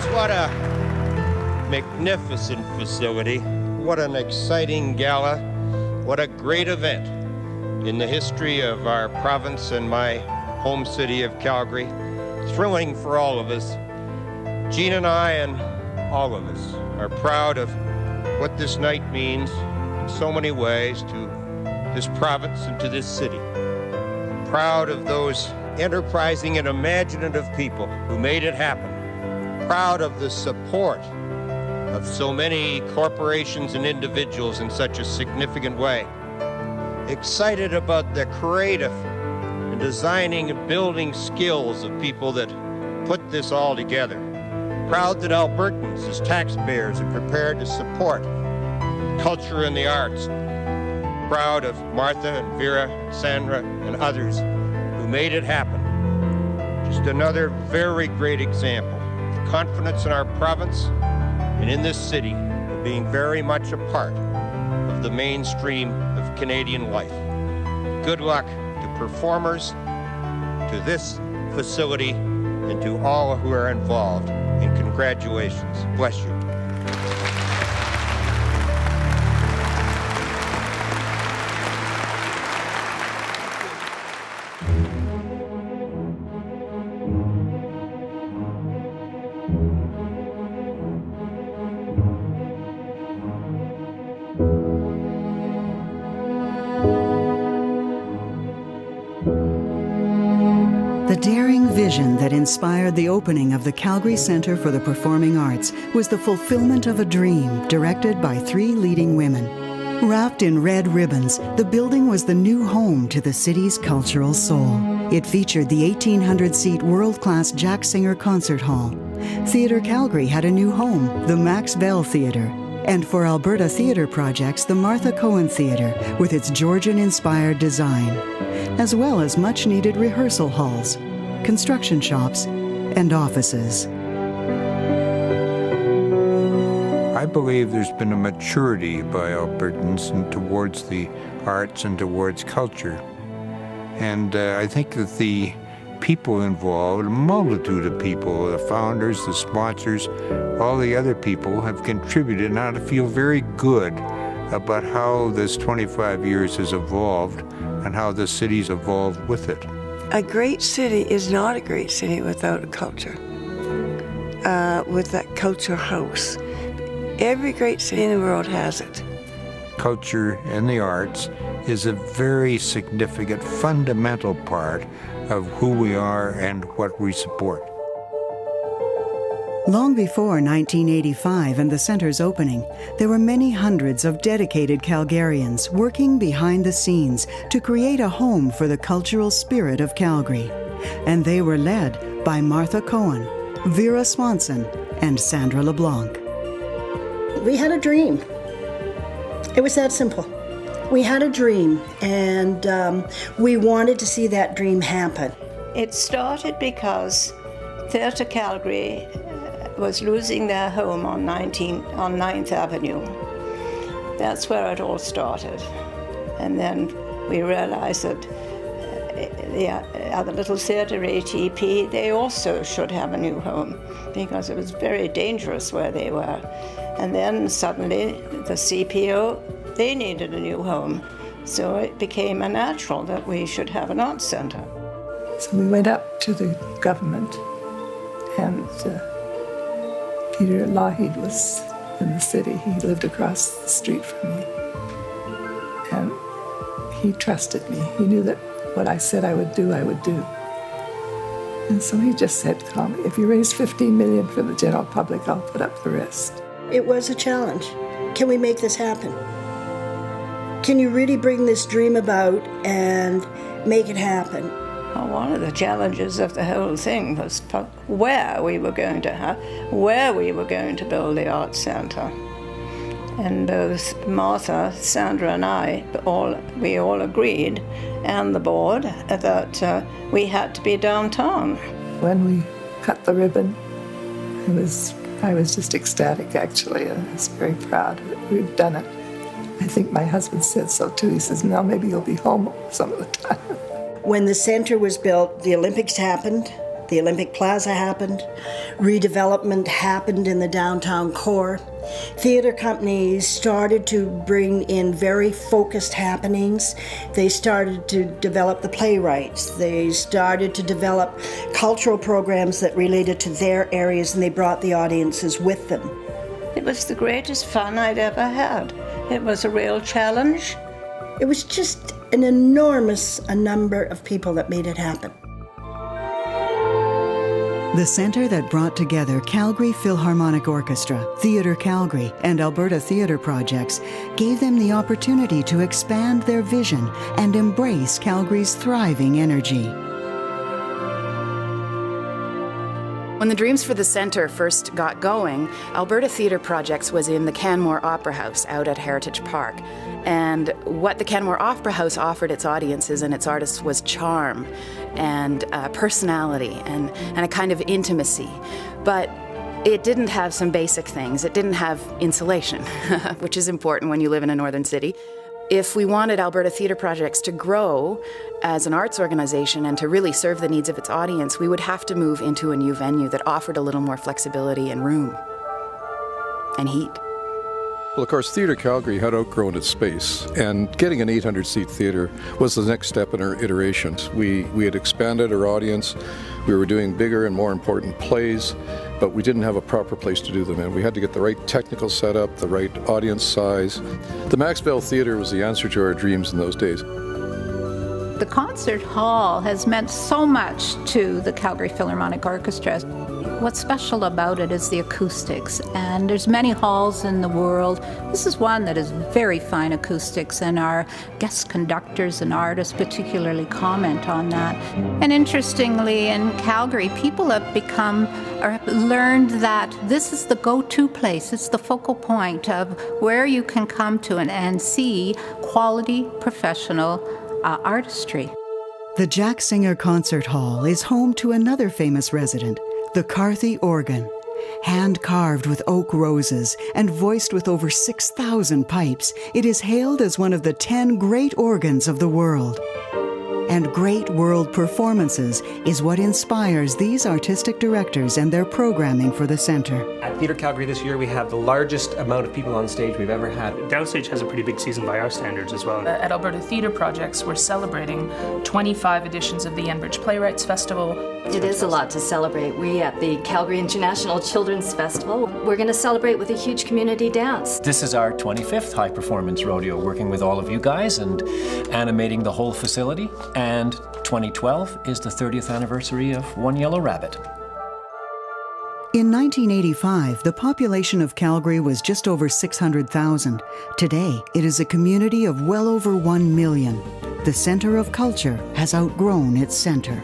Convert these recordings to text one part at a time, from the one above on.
Friends, what a magnificent facility. What an exciting gala. What a great event in the history of our province and my home city of Calgary. Thrilling for all of us. Jean and I and all of us are proud of what this night means in so many ways to this province and to this city. Proud of those enterprising and imaginative people who made it happen. Proud of the support of so many corporations and individuals in such a significant way. Excited about the creative and designing and building skills of people that put this all together. Proud that Albertans, as taxpayers, are prepared to support culture and the arts. Proud of Martha and Vera, and Sandra, and others who made it happen. Just another very great example of confidence in our province and in this city of being very much a part of the mainstream of Canadian life. Good luck to performers, to this facility, and to all who are involved. And congratulations. Bless you. The daring vision that inspired the opening of the Calgary Centre for the Performing Arts was the fulfillment of a dream directed by 3 leading women. Wrapped in red ribbons, the building was the new home to the city's cultural soul. It featured the 1,800-seat world-class Jack Singer Concert Hall. Theatre Calgary had a new home, the Max Bell Theatre. And for Alberta theatre projects, the Martha Cohen Theatre, with its Georgian-inspired design, as well as much-needed rehearsal halls, construction shops, and offices. I believe there's been a maturity by Albertans towards the arts and towards culture. And I think that the people involved, a multitude of people, the founders, the sponsors, all the other people have contributed, and I feel very good about how this 25 years has evolved and how the city's evolved with it. A great city is not a great city without a culture, with that culture house. Every great city in the world has it. Culture and the arts is a very significant, fundamental part of who we are and what we support. Long before 1985 and the center's opening, there were many hundreds of dedicated Calgarians working behind the scenes to create a home for the cultural spirit of Calgary. And they were led by Martha Cohen, Vera Swanson, and Sandra LeBlanc. We had a dream. It was that simple. We had a dream, and we wanted to see that dream happen. It started because Theatre Calgary was losing their home on 9th Avenue. That's where it all started. And then we realized that the other little theatre, ATP, they also should have a new home because it was very dangerous where they were. And then suddenly the CPO, they needed a new home. So it became a natural that we should have an arts centre. So we went up to the government, and Peter Lougheed was in the city. He lived across the street from me. And he trusted me. He knew that what I said I would do, I would do. And so he just said, call me. If you raise $15 million for the general public, I'll put up the rest. It was a challenge. Can we make this happen? Can you really bring this dream about and make it happen? Well, one of the challenges of the whole thing was where we were going to build the arts centre. And both Martha, Sandra, and I, we all agreed, and the board, that we had to be downtown. When we cut the ribbon, I was just ecstatic, actually. I was very proud that we'd done it. I think my husband said so too. He says, now maybe you'll be home some of the time. When the centre was built, the Olympics happened, The Olympic Plaza happened. Redevelopment happened in the downtown core. Theater companies started to bring in very focused happenings. They started to develop the playwrights. They started to develop cultural programs that related to their areas, and they brought the audiences with them. It was the greatest fun I'd ever had. It was a real challenge. It was just an enormous number of people that made it happen. The centre that brought together Calgary Philharmonic Orchestra, Theatre Calgary, and Alberta Theatre Projects gave them the opportunity to expand their vision and embrace Calgary's thriving energy. When the dreams for the centre first got going, Alberta Theatre Projects was in the Canmore Opera House out at Heritage Park. And what the Canmore Opera House offered its audiences and its artists was charm and personality and a kind of intimacy. But it didn't have some basic things. It didn't have insulation, which is important when you live in a northern city. If we wanted Alberta Theatre Projects to grow as an arts organization and to really serve the needs of its audience, we would have to move into a new venue that offered a little more flexibility and room and heat. Well, of course, Theatre Calgary had outgrown its space, and getting an 800-seat theatre was the next step in our iterations. We had expanded our audience, we were doing bigger and more important plays, but we didn't have a proper place to do them in. We had to get the right technical setup, the right audience size. The Maxwell Theatre was the answer to our dreams in those days. The concert hall has meant so much to the Calgary Philharmonic Orchestra. What's special about it is the acoustics, and there's many halls in the world. This is one that has very fine acoustics, and our guest conductors and artists particularly comment on that. And interestingly, in Calgary, people have learned that this is the go-to place. It's the focal point of where you can come to and see quality professional artistry. The Jack Singer Concert Hall is home to another famous resident, the Carthy organ. Hand-carved with oak roses and voiced with over 6,000 pipes, it is hailed as one of the 10 great organs of the world. And great world performances is what inspires these artistic directors and their programming for the centre. At Theatre Calgary this year, we have the largest amount of people on stage we've ever had. Dowstage has a pretty big season by our standards as well. At Alberta Theatre Projects, we're celebrating 25 editions of the Enbridge Playwrights Festival. It is a lot to celebrate. We at the Calgary International Children's Festival, we're going to celebrate with a huge community dance. This is our 25th High Performance Rodeo, working with all of you guys and animating the whole facility. And 2012 is the 30th anniversary of One Yellow Rabbit. In 1985, the population of Calgary was just over 600,000. Today, it is a community of well over 1 million. The Centre of Culture has outgrown its centre.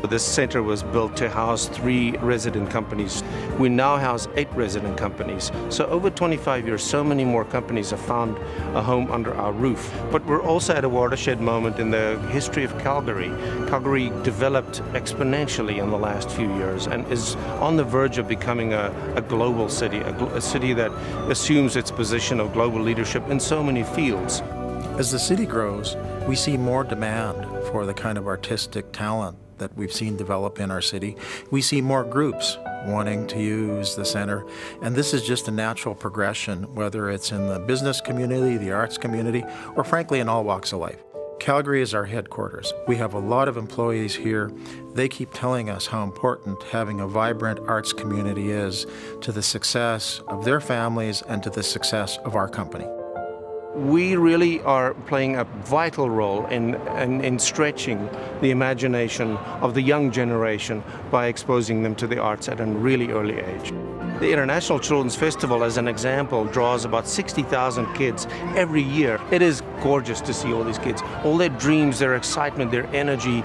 This centre was built to house 3 resident companies. We now house 8 resident companies. So over 25 years, so many more companies have found a home under our roof. But we're also at a watershed moment in the history of Calgary. Calgary developed exponentially in the last few years and is on the verge of becoming a global city, a city that assumes its position of global leadership in so many fields. As the city grows, we see more demand for the kind of artistic talent that we've seen develop in our city. We see more groups wanting to use the centre, and this is just a natural progression, whether it's in the business community, the arts community, or frankly in all walks of life. Calgary is our headquarters. We have a lot of employees here. They keep telling us how important having a vibrant arts community is to the success of their families and to the success of our company. We really are playing a vital role in stretching the imagination of the young generation by exposing them to the arts at a really early age. The International Children's Festival, as an example, draws about 60,000 kids every year. It is gorgeous to see all these kids, all their dreams, their excitement, their energy,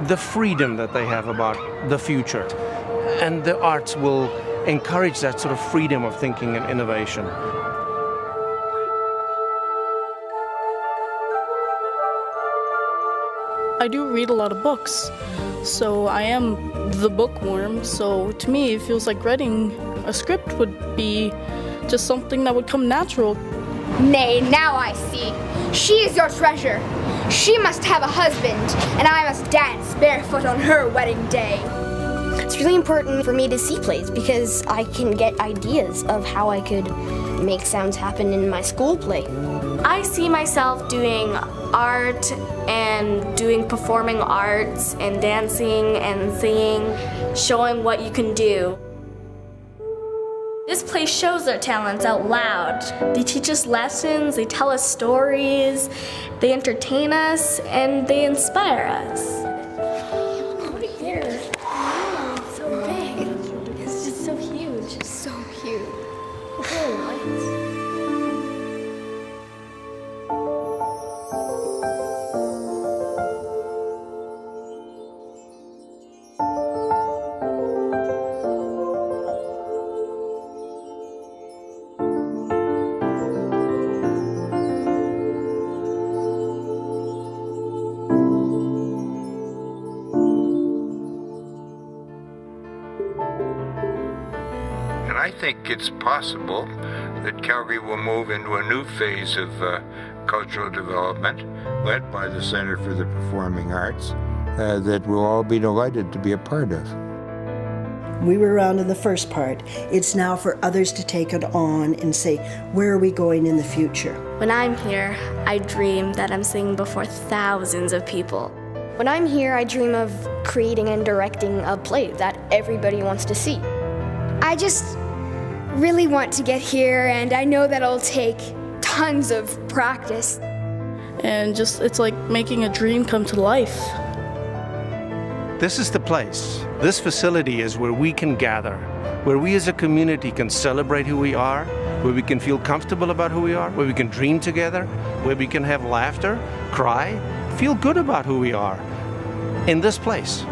the freedom that they have about the future. And the arts will encourage that sort of freedom of thinking and innovation. I do read a lot of books, so I am the bookworm, so to me it feels like writing a script would be just something that would come natural. Nay, now I see. She is your treasure. She must have a husband, and I must dance barefoot on her wedding day. It's really important for me to see plays because I can get ideas of how I could make sounds happen in my school play. I see myself doing art and doing performing arts and dancing and singing, showing what you can do. This place shows our talents out loud. They teach us lessons, they tell us stories, they entertain us, and they inspire us. Over here. Wow, so big. It's just so huge. It's so huge. Oh, And I think it's possible that Calgary will move into a new phase of cultural development led by the Centre for the Performing Arts that we'll all be delighted to be a part of. We were around in the first part. It's now for others to take it on and say, where are we going in the future? When I'm here, I dream that I'm singing before thousands of people. When I'm here, I dream of creating and directing a play that everybody wants to see. I just really want to get here, and I know that it'll take tons of practice. And just, it's like making a dream come to life. This is the place. This facility is where we can gather, where we as a community can celebrate who we are, where we can feel comfortable about who we are, where we can dream together, where we can have laughter, cry, feel good about who we are in this place.